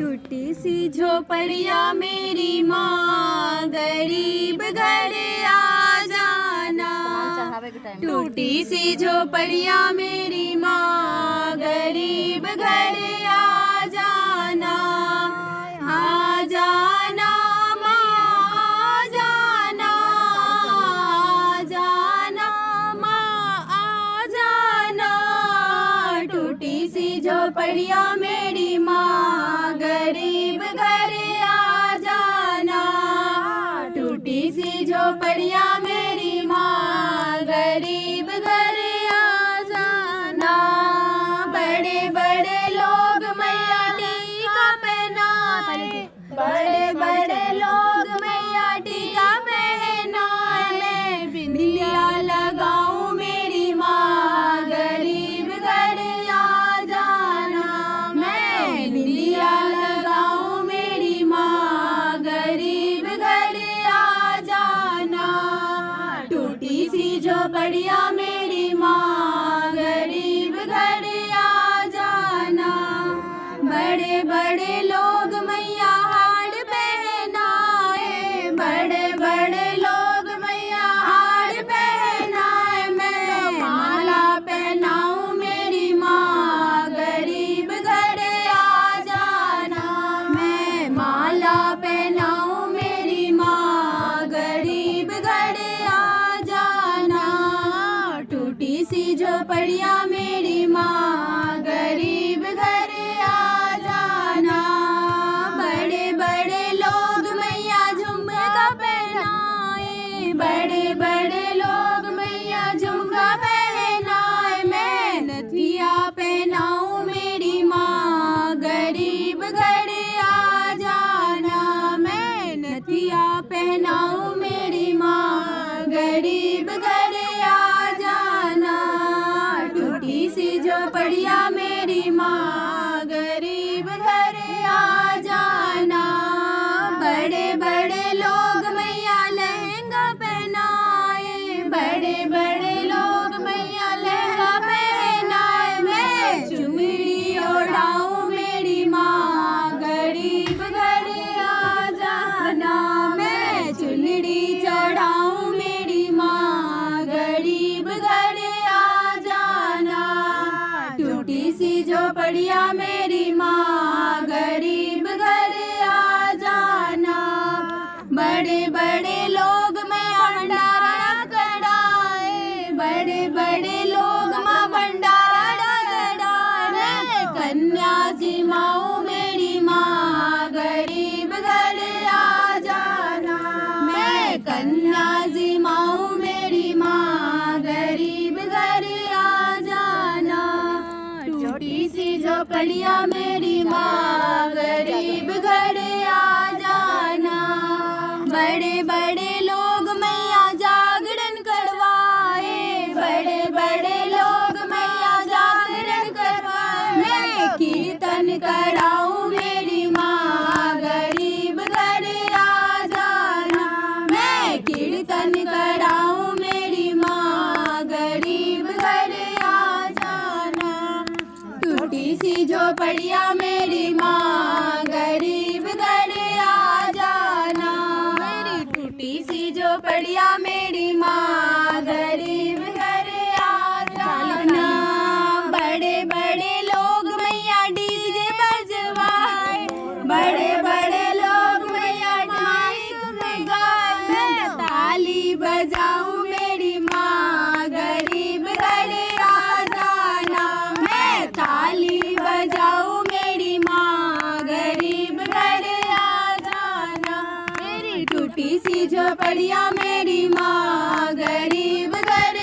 टूटी सी झोपड़िया मेरी माँ, गरीब घर आ जाना। टूटी सी झोपड़िया मेरी माँ, गरीब घर आ जाना। आ जाना माँ, आ जाना, आ जाना माँ, आ जाना। टूटी सी झोपड़िया मेरी माँ, गरीब घर आ जाना। टूटी सी झोपड़िया मेरी माँ, गरीब घर आ जाना। बड़े बड़े लोग मैया टीका पहनाए, बड़े बड़े लोग मैया टीका पहनाए। मैं बिंदिया लगाऊं मेरी माँ, गरीब घर आ जाना। मैं बिंदिया लगाऊं मेरी माँ, गरीब घर आ जाना। टूटी सी झोपड़िया मेरी माँ, गरीब घर आ जाना। बड़े बड़े लोग मैया हार पहनाए, बड़े बड़े लोग मैया हार पहनाए। मैं माला पहनाऊं मेरी माँ, गरीब घर आ जाना। मैं माला पहनाऊं मेरी माँ, गरीब घर आ जाना। टूटी सी झोपड़िया मेरी माँ, गरीब घर आ जाना। बड़े बड़े लोग मैया झुमका पहनाए, बड़े बड़े लोग मैया झुमका पहनाए। मैं नथिया पहनाऊं मेरी माँ, गरीब घर आ जाना। मैं नथिया पहनाऊं मेरी माँ, गरीब घर आ जाना। टूटी सी झोपड़िया मेरी माँ, गरीब घर आ जाना। बड़े बड़े लोग मैया लहंगा पहनाए, बड़े बड़े लोग मैया लहंगा पहनाए। मैं चुनरी ओढ़ाऊं मेरी माँ, गरीब घर आ जाना। मैं चुनरी चढ़ाऊं मेरी माँ, गरीब घर आ जाना। टूटी सी झोपड़िया मेरी माँ, गरीब घर आ जाना। बड़े बड़े लोग मैया भंडारा कराए, बड़े बड़े लोग माँ भंडारा कराए। मैं कन्या जिमाऊं मेरी माँ, गरीब घर आ जाना। मैं कन्या जिमाऊं मेरी माँ, गरीब घर आ जाना। टूटी सी झोपड़िया मेरी माँ, गरीब घर आ जाना। बड़े बड़े लोग मैया जागरण करवाए, बड़े बड़े लोग मैया जागरण करवाए। मैं कीर्तन कराऊं मेरी माँ, गरीब घर आ जाना। मैं कीर्तन कराऊं मेरी माँ, गरीब घर आ जाना। टूटी सी झोपड़िया मेरी माँ, गरीब घर आ जाना। मेरी टूटी सी झोपड़िया मेरी माँ, गरीब घर आ जाना। बड़े बड़े लोग मैया डीजे बजवाए, बड़े बड़े लोग मैया डीजे गाए। मैं ताली बजाऊं मेरी माँ, गरीब घर आ जाना। मैं ताली बजाऊं मेरी माँ, गरीब घर आ जाना। मेरी टूटी सी झोपड़िया मेरी माँ, गरीब घर